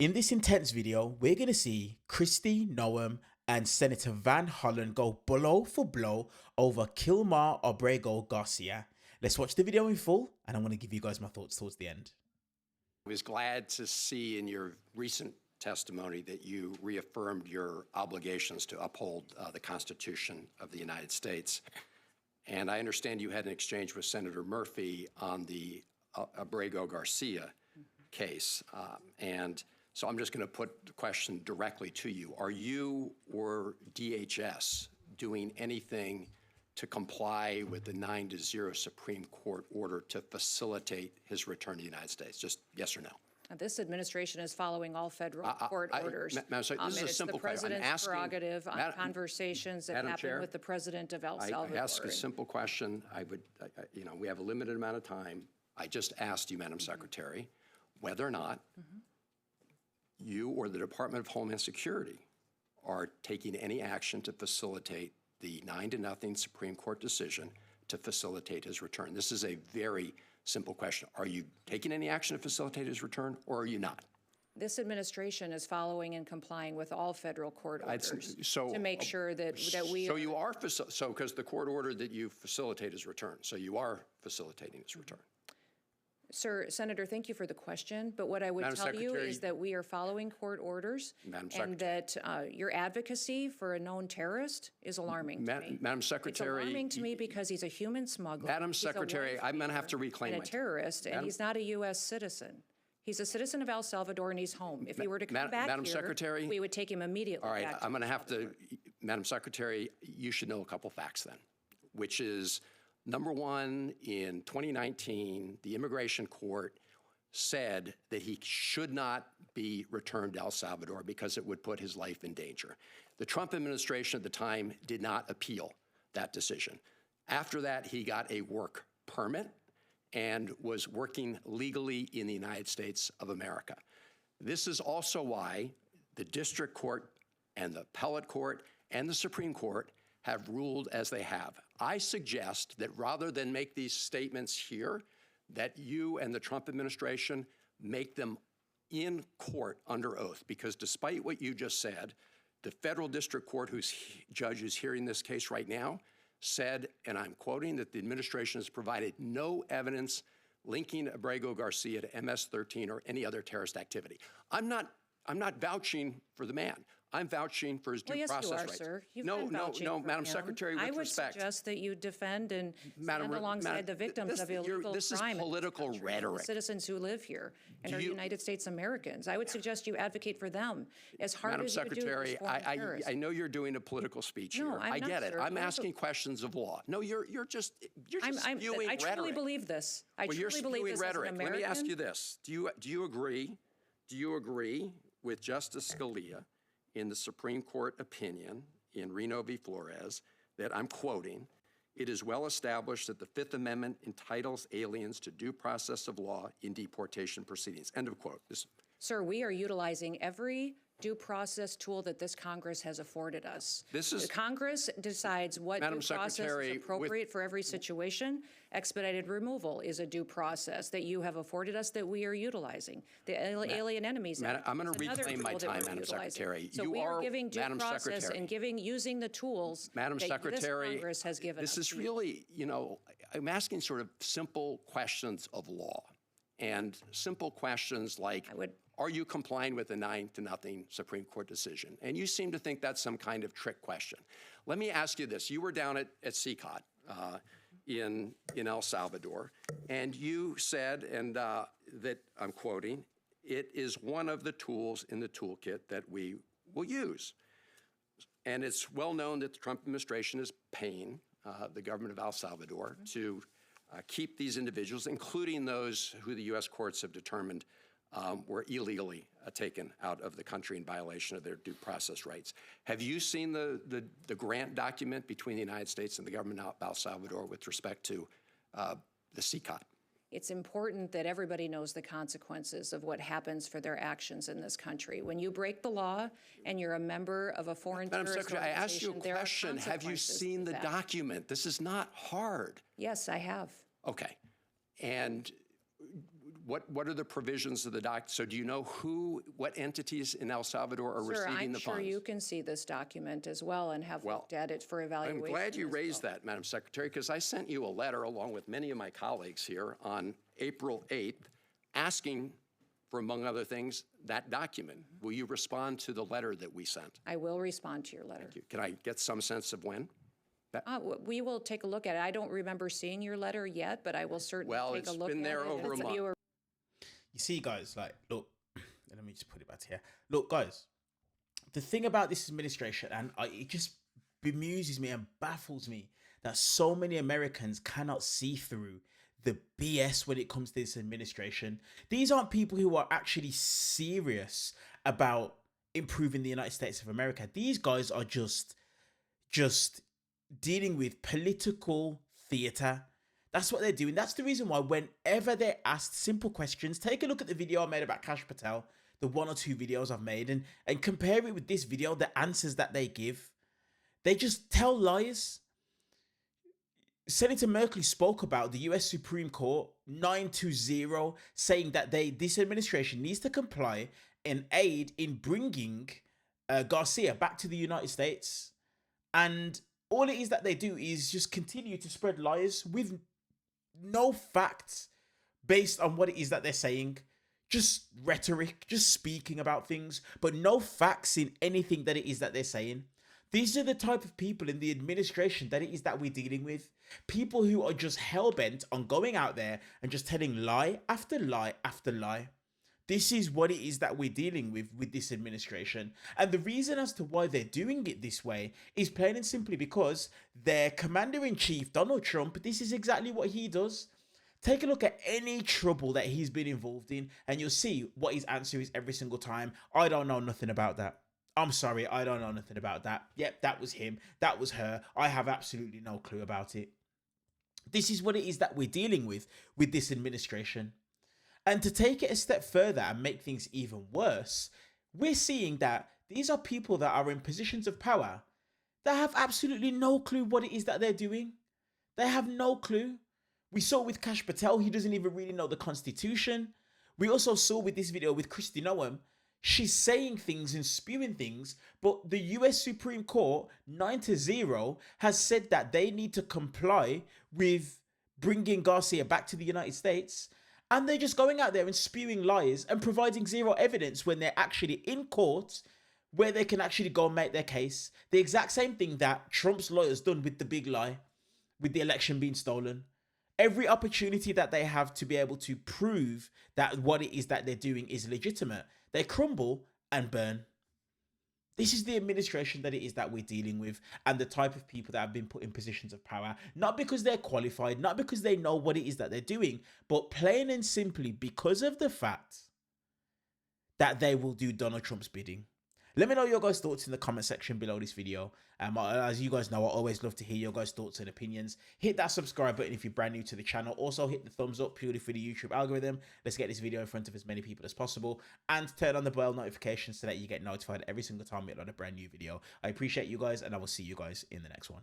In this intense video, we're going to see Kristi Noem and Senator Van Hollen go blow for blow over Kilmar Obrego Garcia. Let's watch the video in full, and I'm going to give you guys my thoughts towards the end. I was glad to see in your recent testimony that you reaffirmed your obligations to uphold the Constitution of the United States. And I understand you had an exchange with Senator Murphy on the Abrego Garcia case. So I'm just going to put the question directly to you. Are you or DHS doing anything to comply with the 9-0 Supreme Court order to facilitate his return to the United States? Just yes or no. This administration is following all federal court orders. Madam Secretary, this is a simple question. It's the president's prerogative on conversations that happen with the president of El Salvador. I ask a simple question. We have a limited amount of time. I just asked you, Madam Secretary, whether or not you or the Department of Homeland Security are taking any action to facilitate the 9-0 Supreme Court decision to facilitate his return. This is a very simple question. Are you taking any action to facilitate his return, or are you not? This administration is following and complying with all federal court orders to make sure that we. So you are because the court ordered that you facilitate his return. So you are facilitating his return. Sir, Senator, thank you for the question. But what I would tell you is that we are following court orders, and that your advocacy for a known terrorist is alarming to me. Madam Secretary, it's alarming to me because he's a human smuggler. Madam Secretary, I'm going to have to reclaim and a terrorist, and he's not a U.S. citizen. He's a citizen of El Salvador, and he's home. If he were to come back Madam here, Secretary, we would take him immediately. All right, back I'm going to have to, Madam Secretary, you should know a couple facts then, which is, number one, in 2019, the immigration court said that he should not be returned to El Salvador because it would put his life in danger. The Trump administration at the time did not appeal that decision. After that, he got a work permit and was working legally in the United States of America. This is also why the district court and the appellate court and the Supreme Court have ruled as they have. I suggest that rather than make these statements here, that you and the Trump administration make them in court under oath, because despite what you just said, the federal district court whose judge is hearing this case right now said, and I'm quoting, that the administration has provided no evidence linking Abrego Garcia to MS-13 or any other terrorist activity. I'm not vouching for the man. I'm vouching for his due process rights. Yes, you are, sir. You've no, been vouching for Madam him. Secretary, with respect. I would suggest that you defend and stand alongside the victims of illegal crime. This is political rhetoric. The citizens who live here and are United States Americans. I would suggest you advococate for them as hard as you do. Madam Secretary, I know you're doing a political speech here. I get it. I'm asking questions of law. No, you're just spewing rhetoric. I truly believe this. I truly believe this as an American. Let me ask you this. Do you agree with Justice Scalia in the Supreme Court opinion in Reno v. Flores that, I'm quoting, "It is well established that the Fifth Amendment entitles aliens to due process of law in deportation proceedings," end of quote. Sir, we are utilizing every due process tool that this Congress has afforded us. The Congress decides what due process is appropriate for every situation. Expedited removal is a due process that you have afforded us that we are utilizing. The Alien Enemies Act. I'm going to reclaim my time, Madam Secretary. So we are giving due process and using the tools that this Congress has given us. This is really, I'm asking sort of simple questions of law, and simple questions like, are you complying with the 9-0 Supreme Court decision? And you seem to think that's some kind of trick question. Let me ask you this. You were down at CCOT in El Salvador, and you said, and that, I'm quoting, "It is one of the tools in the toolkit that we will use." And it's well known that the Trump administration is paying the government of El Salvador to keep these individuals, including those who the U.S. courts have determined were illegally taken out of the country in violation of their due process rights. Have you seen the grant document between the United States and the government of El Salvador with respect to the CCOT? It's important that everybody knows the consequences of what happens for their actions in this country. When you break the law and you're a member of a foreign terrorist organization, I asked you a question. Have you seen the document? This is not hard. Yes, I have. Okay. And what are the provisions of the doc? So do you know what entities in El Salvador are receiving the funds? I'm sure you can see this document as well and have looked at it for evaluation. I'm glad you raised that, Madam Secretary, because I sent you a letter along with many of my colleagues here on April 8th asking for, among other things, that document. Will you respond to the letter that we sent? I will respond to your letter. Thank you. Can I get some sense of when? We will take a look at it. I don't remember seeing your letter yet, but I will certainly take a look at it. Well, it's been there over a month. You see, guys, like, look, let me just put it back here. Look, guys, the thing about this administration, and it just bemuses me and baffles me that so many Americans cannot see through the BS when it comes to this administration. These aren't people who are actually serious about improving the United States of America. These guys are just dealing with political theater. That's what they're doing. That's the reason why whenever they're asked simple questions, take a look at the video I made about Kash Patel, the 1 or 2 videos I've made, and compare it with this video, the answers that they give. They just tell lies. Senator Merkley spoke about the US Supreme Court 9-0 saying that this administration needs to comply and aid in bringing Garcia back to the United States. And all it is that they do is just continue to spread lies with no facts based on what it is that they're saying. Just rhetoric, just speaking about things, but no facts in anything that it is that they're saying. These are the type of people in the administration that it is that we're dealing with. People who are just hell-bent on going out there and just telling lie after lie after lie. This is what it is that we're dealing with this administration. And the reason as to why they're doing it this way is plain and simply because their commander-in-chief, Donald Trump, this is exactly what he does. Take a look at any trouble that he's been involved in and you'll see what his answer is every single time. I don't know nothing about that. I'm sorry, I don't know nothing about that. Yep, that was him. That was her. I have absolutely no clue about it. This is what it is that we're dealing with this administration. And to take it a step further and make things even worse, we're seeing that these are people that are in positions of power that have absolutely no clue what it is that they're doing. They have no clue. We saw with Kash Patel, he doesn't even really know the Constitution. We also saw with this video with Kristi Noem, she's saying things and spewing things, but the US Supreme Court 9-0 has said that they need to comply with bringing Garcia back to the United States. And they're just going out there and spewing lies and providing zero evidence when they're actually in court where they can actually go and make their case. The exact same thing that Trump's lawyers done with the big lie, with the election being stolen. Every opportunity that they have to be able to prove that what it is that they're doing is legitimate, they crumble and burn. This is the administration that it is that we're dealing with and the type of people that have been put in positions of power, not because they're qualified, not because they know what it is that they're doing, but plain and simply because of the fact that they will do Donald Trump's bidding. Let me know your guys' thoughts in the comment section below this video. As you guys know, I always love to hear your guys' thoughts and opinions. Hit that subscribe button if you're brand new to the channel. Also, hit the thumbs up purely for the YouTube algorithm. Let's get this video in front of as many people as possible. And turn on the bell notifications so that you get notified every single time we upload a brand new video. I appreciate you guys, and I will see you guys in the next one.